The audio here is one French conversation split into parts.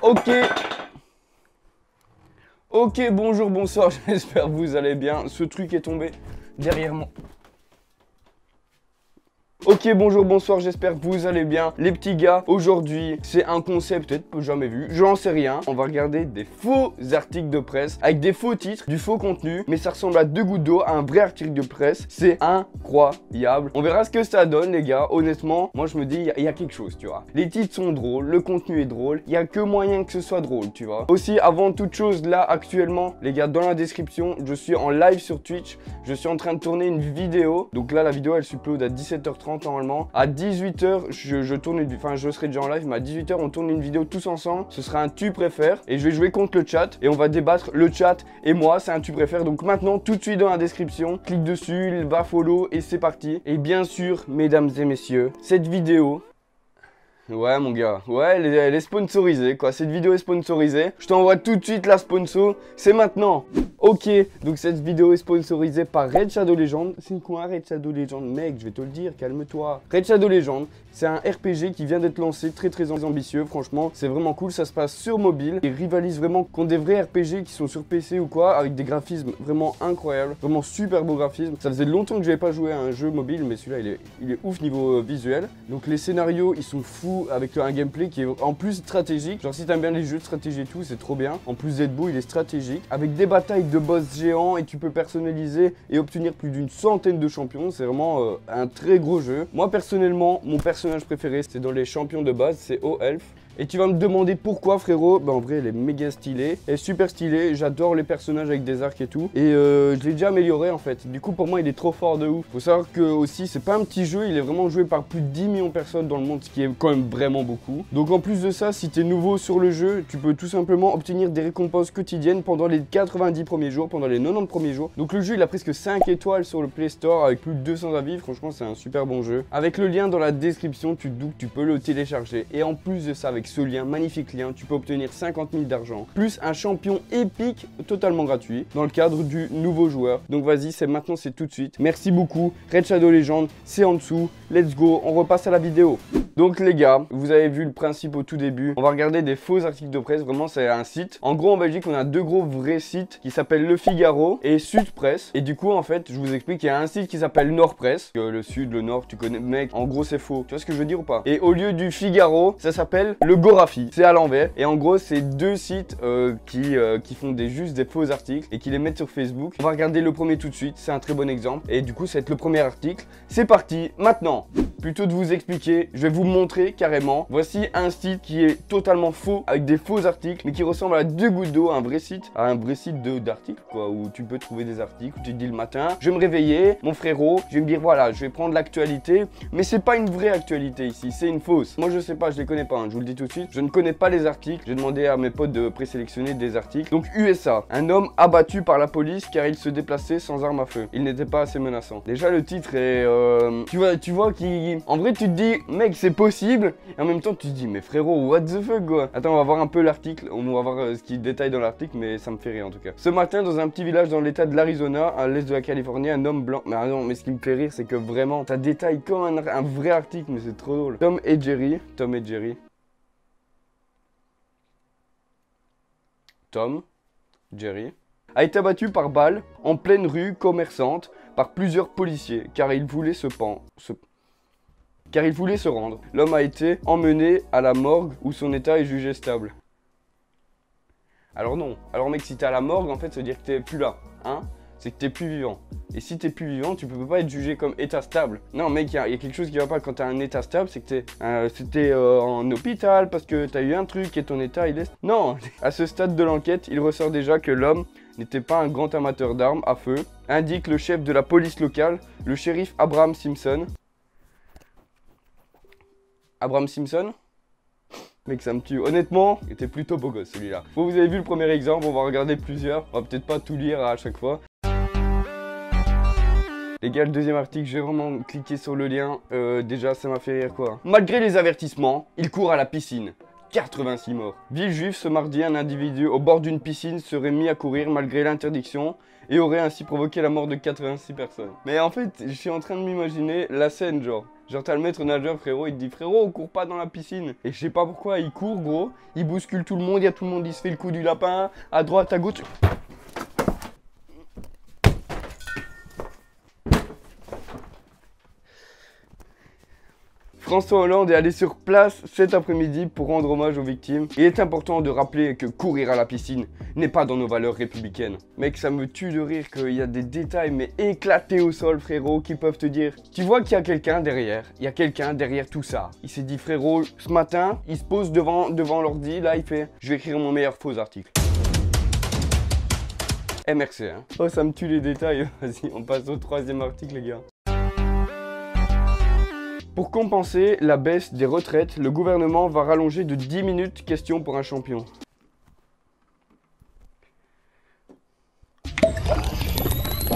Ok. Ok, bonjour, bonsoir, j'espère que vous allez bien. Ce truc est tombé derrière moi. Ok, bonjour, bonsoir, j'espère que vous allez bien. Les petits gars, aujourd'hui, c'est un concept peut-être jamais vu, j'en sais rien. On va regarder des faux articles de presse avec des faux titres, du faux contenu, mais ça ressemble à deux gouttes d'eau, à un vrai article de presse. C'est incroyable. On verra ce que ça donne, les gars. Honnêtement, moi je me dis, il y a quelque chose, tu vois. Les titres sont drôles, le contenu est drôle, il y a que moyen que ce soit drôle, tu vois. Aussi, avant toute chose, là, actuellement, les gars, dans la description, je suis en live sur Twitch. Je suis en train de tourner une vidéo. Donc là, la vidéo, elle s'upload à 17h30 normalement. À 18h, je tourne je serai déjà en live, mais à 18h, on tourne une vidéo tous ensemble. Ce sera un tu préfères. Et je vais jouer contre le chat. Et on va débattre, le chat et moi, c'est un tu préfères. Donc maintenant, tout de suite dans la description, clique dessus, va follow et c'est parti. Et bien sûr, mesdames et messieurs, cette vidéo... Ouais mon gars, ouais elle est sponsorisée quoi, cette vidéo est sponsorisée. Je t'envoie tout de suite la sponsor, c'est maintenant. Ok, donc cette vidéo est sponsorisée par Raid Shadow Legends. C'est quoi Raid Shadow Legends? Mec, je vais te le dire, calme-toi. Raid Shadow Legends, c'est un RPG qui vient d'être lancé, très ambitieux, franchement. C'est vraiment cool, ça se passe sur mobile. Il rivalise vraiment contre des vrais RPG qui sont sur PC ou quoi, avec des graphismes vraiment incroyables, vraiment super beaux graphismes. Ça faisait longtemps que j'avais pas joué à un jeu mobile, mais celui-là il est ouf niveau visuel. Donc les scénarios, ils sont fous. Avec un gameplay qui est en plus stratégique. Genre si t'aimes bien les jeux de stratégie et tout, c'est trop bien. En plus d'être beau, il est stratégique. Avec des batailles de boss géants et tu peux personnaliser et obtenir plus d'une centaine de champions. C'est vraiment un très gros jeu. Moi personnellement, mon personnage préféré, c'est dans les champions de base, c'est O-Elf. Et tu vas me demander pourquoi frérot. Bah en vrai elle est méga stylée, elle est super stylée, j'adore les personnages avec des arcs et tout. Et je l'ai déjà amélioré en fait. Du coup pour moi il est trop fort de ouf. Faut savoir que aussi c'est pas un petit jeu, il est vraiment joué par plus de 10 millions de personnes dans le monde, ce qui est quand même vraiment beaucoup. Donc en plus de ça, si t'es nouveau sur le jeu, tu peux tout simplement obtenir des récompenses quotidiennes pendant les 90 premiers jours, pendant les 90 premiers jours. Donc le jeu il a presque 5 étoiles sur le Play Store avec plus de 200 avis, franchement c'est un super bon jeu. Avec le lien dans la description, tu te doutes que tu peux le télécharger. Et en plus de ça, avec ce lien, magnifique lien, tu peux obtenir 50 000 d'argent, plus un champion épique totalement gratuit dans le cadre du nouveau joueur. Donc vas-y, c'est maintenant, c'est tout de suite. Merci beaucoup, Raid Shadow Legends, c'est en dessous. Let's go, on repasse à la vidéo. Donc les gars, vous avez vu le principe au tout début. On va regarder des faux articles de presse, vraiment c'est un site. En gros en Belgique on a deux gros vrais sites qui s'appellent Le Figaro et Sud Presse. Et du coup en fait je vous explique, il y a un site qui s'appelle Nord Presse. Le Sud, le Nord, tu connais mec, en gros c'est faux. Tu vois ce que je veux dire ou pas? Et au lieu du Figaro, ça s'appelle le Gorafi. C'est à l'envers. Et en gros c'est deux sites qui font juste des faux articles et qui les mettent sur Facebook. On va regarder le premier tout de suite, c'est un très bon exemple. Et du coup ça va être le premier article. C'est parti, maintenant. Plutôt de vous expliquer, je vais vous montrer carrément. Voici un site qui est totalement faux, avec des faux articles, mais qui ressemble à deux gouttes d'eau, à un vrai site d'articles, quoi, où tu peux trouver des articles, où tu te dis le matin, je vais me réveiller, mon frérot, je vais me dire voilà, je vais prendre l'actualité, mais c'est pas une vraie actualité ici, c'est une fausse. Moi je sais pas, je les connais pas, hein, je vous le dis tout de suite, je ne connais pas les articles, j'ai demandé à mes potes de présélectionner des articles. Donc USA, un homme abattu par la police car il se déplaçait sans arme à feu. Il n'était pas assez menaçant. Déjà le titre est, tu vois qui, en vrai tu te dis mec c'est possible, et en même temps tu te dis mais frérot what the fuck quoi. Attends, on va voir un peu l'article, on va voir ce qui détaille dans l'article, mais ça me fait rire en tout cas. Ce matin dans un petit village dans l'état de l'Arizona, à l'est de la Californie, un homme blanc, mais non, mais ce qui me fait rire c'est que vraiment ça détaille comme un vrai article, mais c'est trop drôle. Tom et Jerry a été abattu par balle en pleine rue commerçante par plusieurs policiers car il voulait se rendre. L'homme a été emmené à la morgue où son état est jugé stable. Alors non. Alors mec, si t'es à la morgue, en fait, ça veut dire que t'es plus là. Hein? C'est que t'es plus vivant. Et si t'es plus vivant, tu peux pas être jugé comme état stable. Non mec, il y a quelque chose qui va pas quand t'as un état stable, c'est que t'es en hôpital parce que t'as eu un truc et ton état il est... Non. À ce stade de l'enquête, il ressort déjà que l'homme n'était pas un grand amateur d'armes à feu, indique le chef de la police locale, le shérif Abraham Simpson. Abraham Simpson? Mec, ça me tue. Honnêtement, il était plutôt beau gosse celui-là. Bon, vous avez vu le premier exemple, on va regarder plusieurs. On va peut-être pas tout lire à chaque fois. Les gars, le deuxième article, je vais vraiment cliquer sur le lien. Déjà, ça m'a fait rire quoi. Malgré les avertissements, il court à la piscine. 86 morts. Villejuif, ce mardi, un individu au bord d'une piscine serait mis à courir malgré l'interdiction et aurait ainsi provoqué la mort de 86 personnes. Mais en fait, je suis en train de m'imaginer la scène, genre. Genre t'as le maître nageur frérot, il te dit frérot on court pas dans la piscine. Et je sais pas pourquoi, il court gros, il bouscule tout le monde, il y a tout le monde, il se fait le coup du lapin, à droite, à gauche. François Hollande est allé sur place cet après-midi pour rendre hommage aux victimes. Il est important de rappeler que courir à la piscine n'est pas dans nos valeurs républicaines. Mec, ça me tue de rire qu'il y a des détails mais éclatés au sol frérot qui peuvent te dire. Tu vois qu'il y a quelqu'un derrière, il y a quelqu'un derrière tout ça. Il s'est dit frérot, ce matin, il se pose devant l'ordi, là il fait, je vais écrire mon meilleur faux article. MRC hein. Oh ça me tue les détails, vas-y on passe au troisième article les gars. Pour compenser la baisse des retraites, le gouvernement va rallonger de 10 minutes question pour un champion.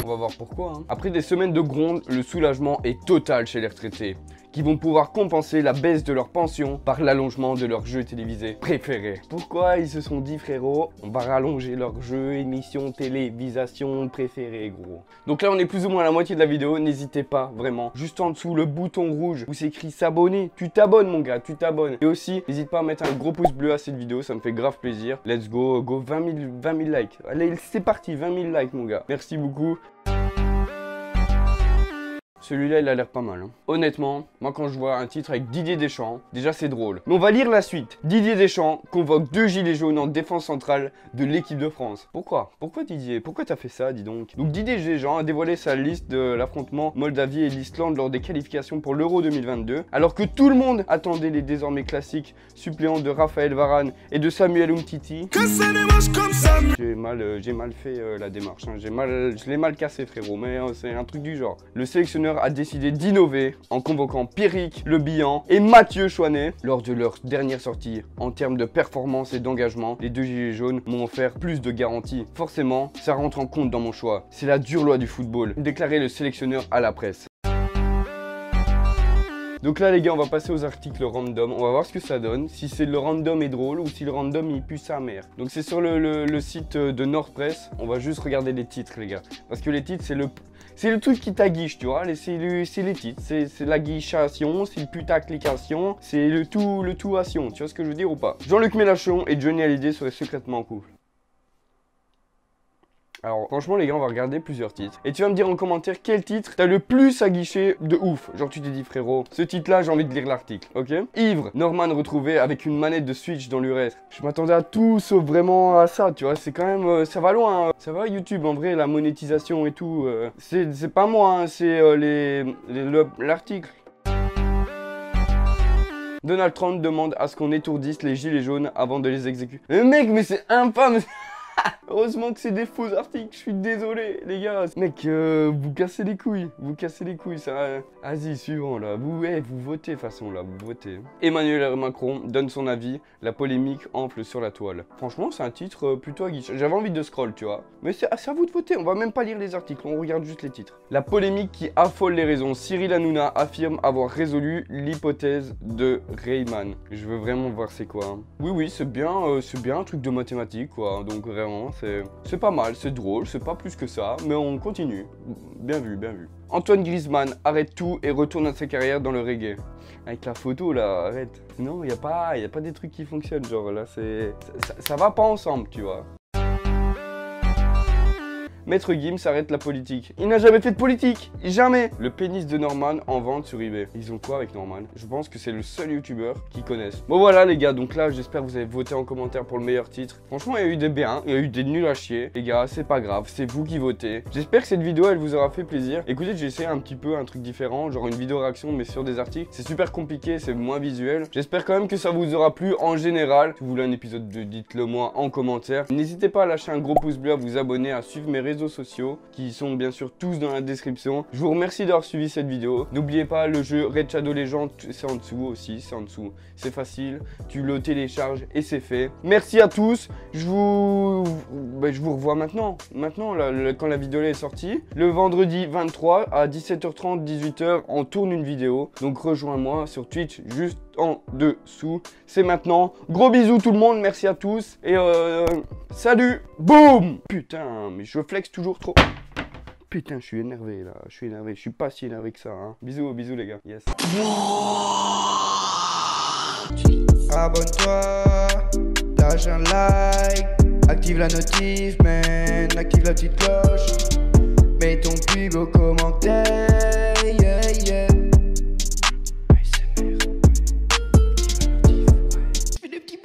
On va voir pourquoi. Hein. Après des semaines de gronde, le soulagement est total chez les retraités, qui vont pouvoir compenser la baisse de leur pension par l'allongement de leurs jeux télévisés préférés. Pourquoi ils se sont dit frérot, on va rallonger leurs jeux, émissions, télévisation préférés gros. Donc là on est plus ou moins à la moitié de la vidéo, n'hésitez pas vraiment. Juste en dessous le bouton rouge où c'est écrit s'abonner, tu t'abonnes mon gars, tu t'abonnes. Et aussi n'hésite pas à mettre un gros pouce bleu à cette vidéo, ça me fait grave plaisir. Let's go, 20 000 likes. Allez c'est parti, 20 000 likes mon gars. Merci beaucoup. Celui-là, il a l'air pas mal. Hein. Honnêtement, moi quand je vois un titre avec Didier Deschamps, déjà c'est drôle. Mais on va lire la suite. Didier Deschamps convoque 2 gilets jaunes en défense centrale de l'équipe de France. Pourquoi? Pourquoi Didier? Pourquoi t'as fait ça, dis donc? Donc Didier Deschamps a dévoilé sa liste de l'affrontement Moldavie et l'Islande lors des qualifications pour l'Euro 2022. Alors que tout le monde attendait les désormais classiques suppléants de Raphaël Varane et de Samuel Umtiti. J'ai mal fait la démarche. Hein. Je l'ai mal cassé frérot, mais c'est un truc du genre. Le sélectionneur a décidé d'innover en convoquant Pierrick Le Bihan et Mathieu Chouanet lors de leur dernière sortie. En termes de performance et d'engagement, les 2 gilets jaunes m'ont offert plus de garanties. Forcément, ça rentre en compte dans mon choix. C'est la dure loi du football, déclarait le sélectionneur à la presse. Donc là les gars on va passer aux articles random, on va voir ce que ça donne, si c'est le random est drôle ou si le random il pue sa mère. Donc c'est sur le site de Nordpress, on va juste regarder les titres les gars. Parce que les titres c'est le truc qui t'aguiche tu vois, c'est les titres, c'est la guichation, c'est le putaclication, c'est le tout-ation, tu vois ce que je veux dire ou pas? Jean-Luc Mélenchon et Johnny Hallyday seraient secrètement en couple. Alors franchement les gars on va regarder plusieurs titres. Et tu vas me dire en commentaire quel titre t'as le plus à guicher de ouf. Genre tu t'es dit frérot, ce titre là j'ai envie de lire l'article, ok? Ivre, Norman retrouvé avec une manette de Switch dans l'urètre. Je m'attendais à tout sauf vraiment à ça, tu vois. C'est quand même, ça va loin. Hein. Ça va YouTube en vrai, la monétisation et tout. C'est pas moi, hein, c'est l'article. Donald Trump demande à ce qu'on étourdisse les gilets jaunes avant de les exécuter. Mais mec, mais c'est infâme. Heureusement que c'est des faux articles, je suis désolé les gars. Mec, vous cassez les couilles, ça. Vas-y, suivant là, vous votez de toute façon là, vous votez. Emmanuel Macron donne son avis, la polémique enfle sur la toile. Franchement, c'est un titre plutôt à guiche. J'avais envie de scroll, tu vois. Mais c'est à vous de voter, on va même pas lire les articles, on regarde juste les titres. La polémique qui affole les raisons. Cyril Hanouna affirme avoir résolu l'hypothèse de Rayman. Je veux vraiment voir c'est quoi. Hein. Oui, c'est bien un truc de mathématiques quoi, donc vraiment. C'est pas mal, c'est drôle, c'est pas plus que ça, mais on continue. Bien vu, bien vu. Antoine Griezmann arrête tout et retourne à sa carrière dans le reggae. Avec la photo là, arrête. Non, y a pas des trucs qui fonctionnent, genre là ça va pas ensemble, tu vois. Maître Gims arrête la politique. Il n'a jamais fait de politique, jamais. Le pénis de Norman en vente sur eBay. Ils ont quoi avec Norman? Je pense que c'est le seul youtubeur qu'ils connaissent. Bon voilà les gars, donc là j'espère que vous avez voté en commentaire pour le meilleur titre. Franchement il y a eu des biens, il y a eu des nuls à chier. Les gars c'est pas grave, c'est vous qui votez. J'espère que cette vidéo elle vous aura fait plaisir. Écoutez j'ai essayé un petit peu un truc différent, genre une vidéo réaction mais sur des articles. C'est super compliqué, c'est moins visuel. J'espère quand même que ça vous aura plu en général. Si vous voulez un épisode 2, dites-le moi en commentaire. N'hésitez pas à lâcher un gros pouce bleu, à vous abonner, à suivre mes réseaux sociaux qui sont bien sûr tous dans la description. Je vous remercie d'avoir suivi cette vidéo. N'oubliez pas le jeu Raid Shadow Legends, c'est en dessous aussi, c'est en dessous. C'est facile, tu le télécharges et c'est fait. Merci à tous. Je vous revois maintenant là, quand la vidéo est sortie. Le vendredi 23 à 17h30, 18h, on tourne une vidéo. Donc rejoins-moi sur Twitch juste en dessous. C'est maintenant. Gros bisous tout le monde, merci à tous. Et salut. Boum. Putain, mais je flex toujours trop. Putain, je suis énervé là, je suis énervé, je suis pas si énervé que ça, hein. Bisous, bisous les gars, yes. Abonne-toi, lâche un like, active la notif, man, active la petite cloche, mets ton plus beau commentaire.